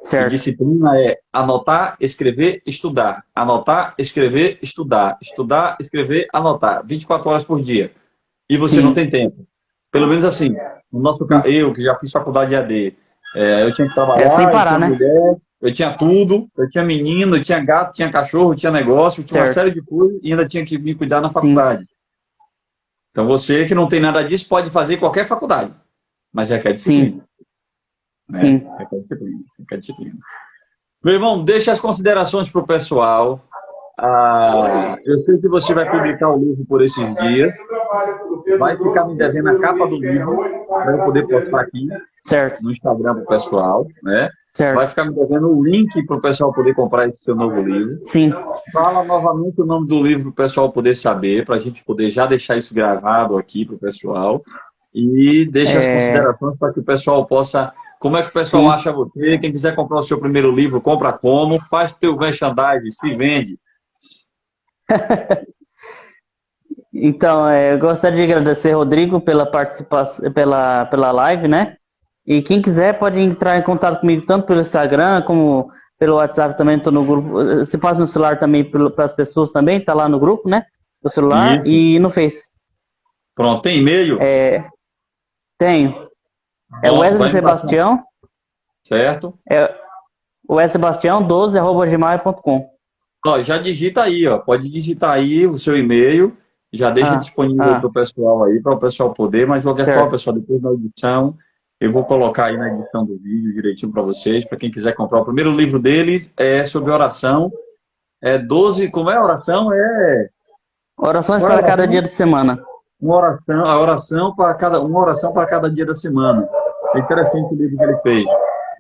E certo. disciplina é anotar, escrever, estudar. Anotar, escrever, estudar. Estudar, escrever, anotar. 24 horas por dia. E você não Sim, tem tempo. Pelo menos assim, no nosso sim. eu que já fiz faculdade de AD, eu tinha que É sem trabalhar, eu parar, tinha né? mulher, eu tinha tudo, eu tinha menino, eu tinha gato, tinha cachorro, eu tinha negócio, eu tinha uma Certo. série de coisas e ainda tinha que me cuidar na Sim, faculdade. Então você que não tem nada disso pode fazer qualquer faculdade, mas requer disciplina, sim, né? sim. Requer disciplina, requer disciplina. Meu irmão, deixa as considerações para o pessoal. Eu sei que você vai publicar o livro por esses dias. Vai ficar me devendo a capa do livro para eu poder postar aqui Certo, no Instagram para o pessoal, né? Vai certo. ficar me devendo o link para o pessoal poder comprar esse seu novo livro. Sim, Fala novamente o nome do livro para o pessoal poder saber, para a gente poder já deixar isso gravado aqui para o pessoal. E deixa as é, considerações para que o pessoal possa. Como é que o pessoal sim. acha você? Quem quiser comprar o seu primeiro livro, compra como? Faz teu merchandising, se vende. Então, eu gostaria de agradecer, Rodrigo, pela participação, pela live, né? E quem quiser pode entrar em contato comigo tanto pelo Instagram como pelo WhatsApp também, estou no grupo. Você passa no celular também para as pessoas também, tá lá no grupo, né? No celular Isso. e no Face. Pronto, tem e-mail? Tenho. É Pronto, Wesley vai me passar. Sebastião, Certo? é Wesley Sebastião 12@gmail.com. Ó, já digita aí, ó. Pode digitar aí o seu e-mail, já deixa Ah, disponível para ah, o pessoal aí, para o pessoal poder, mas de qualquer forma, certo. pessoal, depois da edição, eu vou colocar aí na edição do vídeo direitinho para vocês, para quem quiser comprar. O primeiro livro deles é sobre oração, 12, como é a oração? Orações Qual é a para cada oração? dia de semana. Uma oração para cada dia da semana. É interessante o livro que ele fez.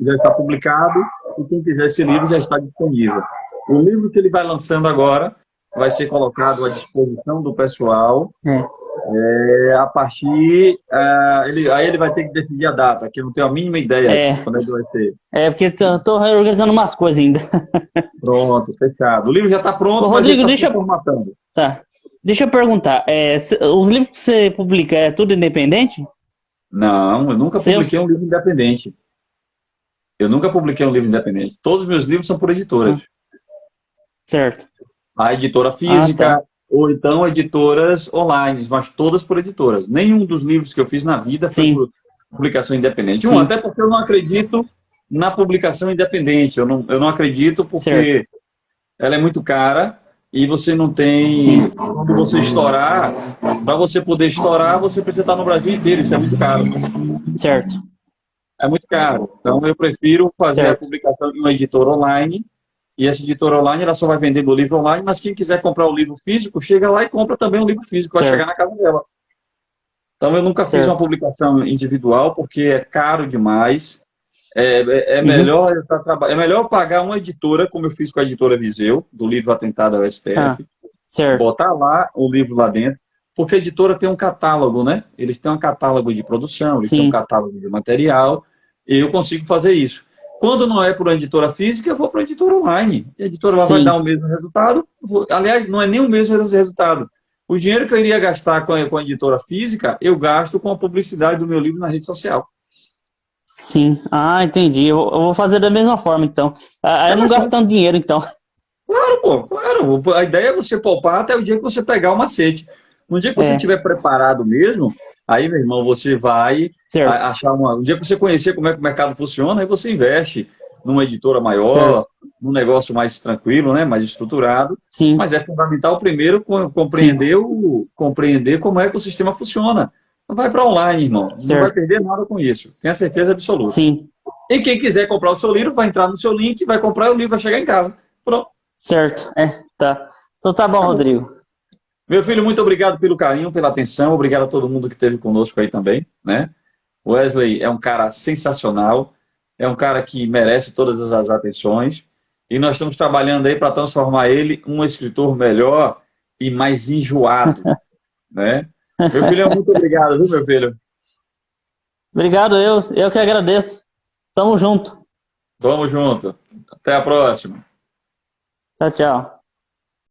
Já está publicado e quem quiser esse livro já está disponível. O livro que ele vai lançando agora vai ser colocado à disposição do pessoal É, a partir. Aí ele vai ter que decidir a data, que eu não tenho a mínima ideia é, quando é que vai ser. porque tô organizando umas coisas ainda. Pronto, fechado. O livro já está Ô, pronto, mas ele Rodrigo, está só formatando. tá. Deixa eu perguntar, os livros que você publica é tudo independente? Não, eu nunca publiquei Seus? um livro independente. Eu nunca publiquei um livro independente. Todos os meus livros são por editoras. Ah, certo. A editora Ah, tá. física ou então editoras online, mas todas por editoras. Nenhum dos livros que eu fiz na vida foi Sim, por publicação independente. sim, Até porque eu não acredito na publicação independente. Eu não acredito certo. porque ela é muito cara e você não Sim, tem. Quando você estourar, para você poder estourar, você precisa estar no Brasil inteiro. Isso é muito caro. certo, É muito caro. Então eu prefiro fazer a certo, publicação em uma editora online. E essa editora online, ela só vai vender o livro online, mas quem quiser comprar o livro físico, chega lá e compra também o livro físico, vai chegar certo, na casa dela. Então, eu nunca fiz uma certo. publicação individual, porque é caro demais. É Uhum. melhor é melhor eu pagar uma editora, como eu fiz com a editora Viseu, do livro Atentado ao Ah, STF, certo. botar lá o livro lá dentro, porque a editora tem um catálogo, né? Eles têm um catálogo de produção, eles têm um Sim, catálogo de material, e eu consigo fazer isso. Quando não é por uma editora física, eu vou para uma editora online. A editora lá vai dar sim, o mesmo resultado. Aliás, não é nem o mesmo resultado. O dinheiro que eu iria gastar com a editora física, eu gasto com a publicidade do meu livro na rede social. sim. Ah, entendi. Eu vou fazer da mesma forma, então. Aí É eu não mais gasto fácil. tanto dinheiro, então. Claro, pô, claro. A ideia é você poupar até o dia que você pegar o macete. No dia que você É, estiver preparado mesmo, aí, meu irmão, você vai certo, achar uma. Um dia que você conhecer como é que o mercado funciona, aí você investe numa editora maior, certo. num negócio mais tranquilo, né, mais estruturado. Sim, Mas é fundamental primeiro sim, compreender como é que o sistema funciona. Não vai para online, irmão. Não vai certo. perder nada com isso. Tenha certeza absoluta. Sim, E quem quiser comprar o seu livro, vai entrar no seu link, vai comprar e o livro vai chegar em casa. Pronto. certo. Tá. Então tá bom, Acabou. Rodrigo. Meu filho, muito obrigado pelo carinho, pela atenção. Obrigado a todo mundo que esteve conosco aí também, né? Wesley é um cara sensacional, é um cara que merece todas as atenções. E nós estamos trabalhando aí para transformar ele um escritor melhor e mais enjoado. né? Meu filhão, muito obrigado, viu, meu filho? Obrigado, eu que agradeço. Tamo junto. Tamo junto. Até a próxima. Tchau, tchau.